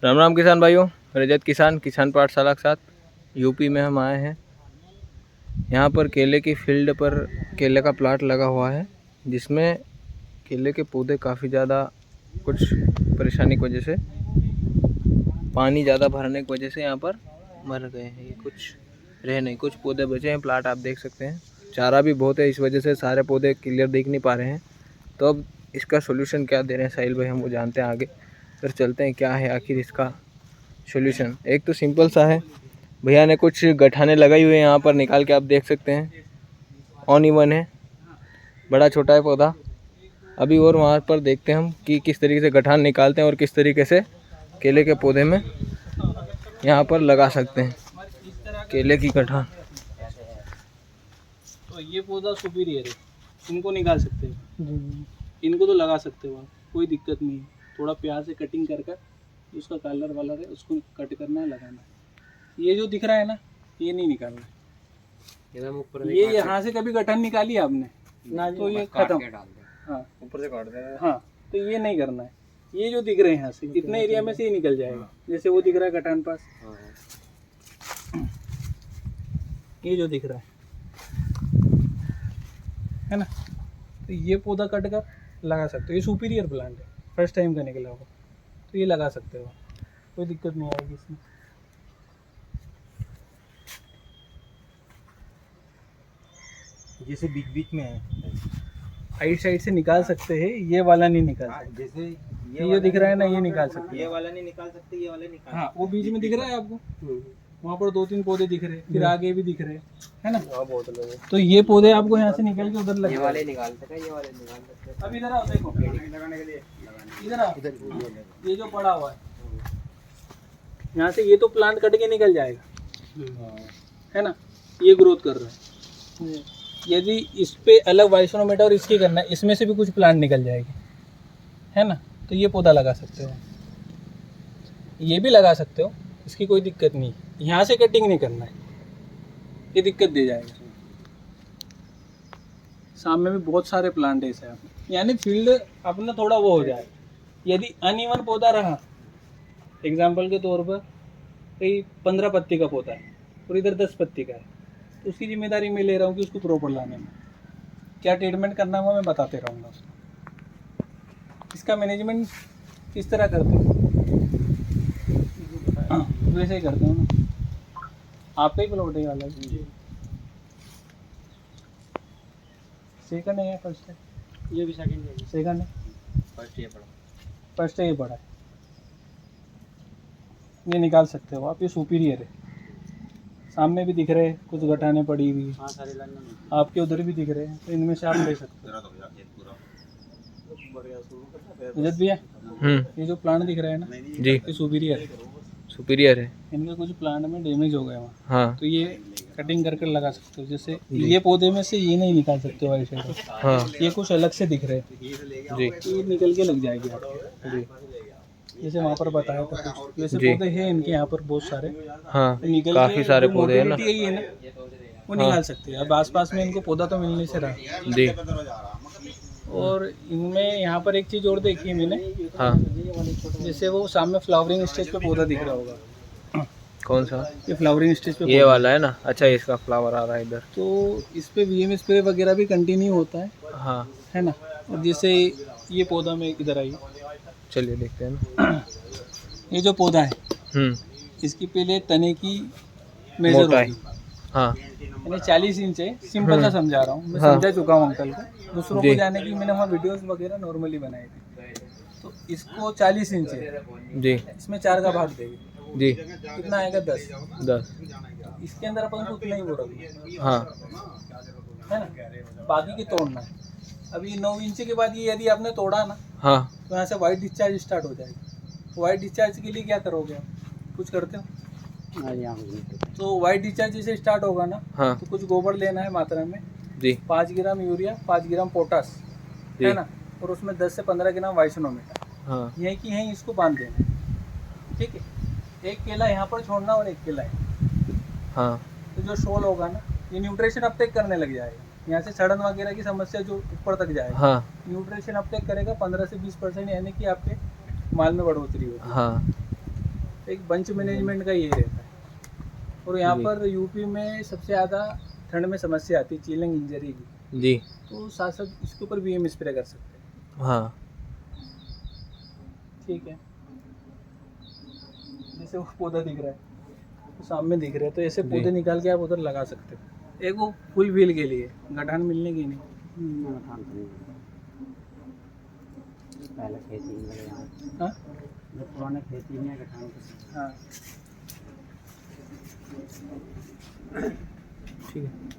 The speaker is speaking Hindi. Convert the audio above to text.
राम राम किसान भाइयों, रजत किसान पाठशाला के साथ यूपी में हम आए हैं। यहाँ पर केले की फील्ड पर केले का प्लाट लगा हुआ है, जिसमें केले के पौधे काफ़ी ज़्यादा कुछ परेशानी की वजह से, पानी ज़्यादा भरने की वजह से यहाँ पर मर गए हैं। ये कुछ रहे नहीं, कुछ पौधे बचे हैं। प्लाट आप देख सकते हैं, चारा भी बहुत है, इस वजह से सारे पौधे क्लियर दिख नहीं पा रहे हैं। तो अब इसका सोल्यूशन क्या दे रहे हैं साहिल भाई, हम वो जानते हैं आगे। फिर चलते हैं क्या है आखिर इसका सॉल्यूशन। एक तो सिंपल सा है, भैया ने कुछ गठाने लगाई हुई है यहाँ पर, निकाल के आप देख सकते हैं। ऑन इवन है, बड़ा छोटा है पौधा अभी। और वहाँ पर देखते हैं हम कि किस तरीके से गठान निकालते हैं और किस तरीके से केले के पौधे में यहाँ पर लगा सकते हैं केले की गठान। तो ये पौधा सुपीरियर है, इनको निकाल सकते हो, इनको तो लगा सकते हो, कोई दिक्कत नहीं है। थोड़ा प्याज से कटिंग कर कर उसका कलर वालर है उसको कट करना है, लगाना है। ये जो दिख रहा है ना, ये नहीं निकालना है। ये यहाँ से कभी गठन निकाली आपने ना, तो ये खत्म। हाँ, ऊपर से काट देना। हाँ, तो ये नहीं करना है। ये जो दिख रहे हैं यहाँ से, इतने एरिया में से ही निकल जाएगा। जैसे वो दिख रहा है गठान पास, ये जो दिख रहा है ना, तो ये पौधा कट कर लगा सकते हो। ये सुपीरियर प्लांट है, फर्स्ट टाइम का निकला होगा, तो ये लगा सकते हो, कोई दिक्कत नहीं आएगी इसमें। जैसे बीच बीच में है, साइड से निकाल सकते हैं, ये वाला नहीं निकाल सकते। जैसे ये दिख रहा है ना, ये निकाल सकते, ये वाला नहीं निकाल सकते, ये वाला निकाल। हाँ, वो बीच में दिख रहा है आपको, वहाँ पर 2-3 पौधे दिख रहे हैं, फिर आगे भी दिख रहे हैं, है ना। बहुत लोग, तो ये पौधे आपको यहाँ से निकल के उधर लगे, ये वाले निकाल सकते हैं, ये वाले निकाल सकते हैं। अब इधर आओ, देखो लगाने के लिए, इधर आओ, ये जो पड़ा हुआ है यहाँ से, ये तो प्लांट कट के निकल जाएगा, है ना। ये ग्रोथ कर रहा है। यदि इस पे अलग वाइसोनोमेटा और इसकी करना है, इसमें से भी कुछ प्लांट निकल जाएगी, है ना। तो ये पौधा लगा सकते हो, ये भी लगा सकते हो, इसकी कोई दिक्कत नहीं। यहाँ से कटिंग नहीं करना है, ये दिक्कत दे जाएगा। सामने में बहुत सारे प्लांट है ऐसे, यानी फील्ड अपना थोड़ा वो हो जाए। यदि अनइवन पौधा रहा, एग्जाम्पल के तौर पर कहीं 15 पत्ती का पौधा है और इधर 10 पत्ती का है, तो उसकी जिम्मेदारी मैं ले रहा हूँ कि उसको प्रॉपर लाने में क्या ट्रीटमेंट करना है, वो मैं बताते रहूँगा उसको। इसका मैनेजमेंट किस तरह करते हो, वैसे ही करते हो ना। आपका ही प्लॉट है वाला, सेकंड है या फर्स्ट है? ये भी सेकंड है। सेकंड है, फर्स्ट है ये बड़ा है। ये निकाल सकते हो आप, ये सुपीरियर है। सामने भी दिख रहे हैं कुछ गठाने पड़ी हुई, आपके उधर भी दिख रहे हैं, तो इनमें से आप ले सकते हो। रजत भैया, ये जो प्लांट दिख रहा है ना जी, ये सुपीरियर है। इनके कुछ प्लांट में डैमेज हो गए वहाँ। हाँ, तो ये कटिंग करके लगा सकते हो। जैसे ये पौधे में से ये नहीं निकाल सकते हो ऐसे। हाँ, ये कुछ अलग से दिख रहे हैं जी, ये निकल के लग जाएगी जी। जैसे वहाँ पर बताया था कुछ वैसे पौधे हैं इनके यहाँ पर बहुत सारे। हाँ, काफ़ी सारे पौधे हैं ना, वो निकाल सकते हैं। अब आसपास में इनको पौधा तो मिलने से रहा जी। और इनमें यहाँ पर एक चीज़ और देखी है मैंने। हाँ, जैसे वो सामने फ्लावरिंग स्टेज पे पौधा दिख रहा होगा। कौन सा? ये फ्लावरिंग स्टेज पे, ये वाला है ना। अच्छा, इसका फ्लावर आ रहा है इधर, तो इस पे वीएम स्प्रे वगैरह भी कंटिन्यू होता है। हाँ, है ना। और जैसे ये पौधा में इधर आइए, चलिए देखते हैं ना। ये जो पौधा है, इसकी पहले तने की मेजर होगी। हाँ, मैंने 40 इंच है, सिंपल सा समझा रहा हूँ मैं। हाँ, समझा चुका हूँ अंकल को, दूसरों को जाने की मैंने वहाँ वीडियोस वगैरह नॉर्मली बनाई थी। तो इसको 40 इंच है जी, इसमें 4 का भाग देगी जी, कितना आएगा? 10। इसके अंदर अपन को उतना ही वो रखना। हाँ, है ना, बाकी की तोड़ना है। अभी 9 इंच के बाद ये यदि आपने तोड़ा ना, हाँ, तो यहाँ से वाइट डिस्चार्ज स्टार्ट हो जाएगा। वाइट डिस्चार्ज के लिए क्या करोगे आप, कुछ करते हो? तो वाइट डिस्चार्ज जैसे स्टार्ट होगा ना, हाँ, तो कुछ गोबर लेना है मात्रा में जी, 5 ग्राम यूरिया, 5 ग्राम पोटास, है ना, और उसमें 10 से 15 ग्राम वाइसोनोमेटा। हाँ, यही की यहीं इसको बांध देना है, ठीक है। एक केला यहाँ पर छोड़ना और एक केला है। हाँ, तो जो शोल होगा ना, ये न्यूट्रिशन अपटेक करने लग जाएगा। यहाँ से सड़न वगैरह की समस्या जो ऊपर तक जाएगा। हाँ, न्यूट्रिशन अपटेक करेगा 15 से 20%, यानी कि आपके माल में बढ़ोतरी होगी। हाँ, एक बंच मैनेजमेंट का ये रहता है। और यहाँ पर यूपी में सबसे ज़्यादा ठंड में समस्या आती है चिलिंग इंजरी की जी। तो साथ साथ इसके ऊपर भी हम स्प्रे कर सकते हैं। हाँ ठीक है, जैसे वो पौधा दिख रहा है तो सामने दिख रहा है, तो ऐसे पौधे निकाल के आप उधर लगा सकते हो। एक वो फुल व्हील के लिए, गठान मिलने की नहीं। पहले खेती में लगे यहाँ, हाँ जो पुराने खेती में गठान के। हाँ ठीक है।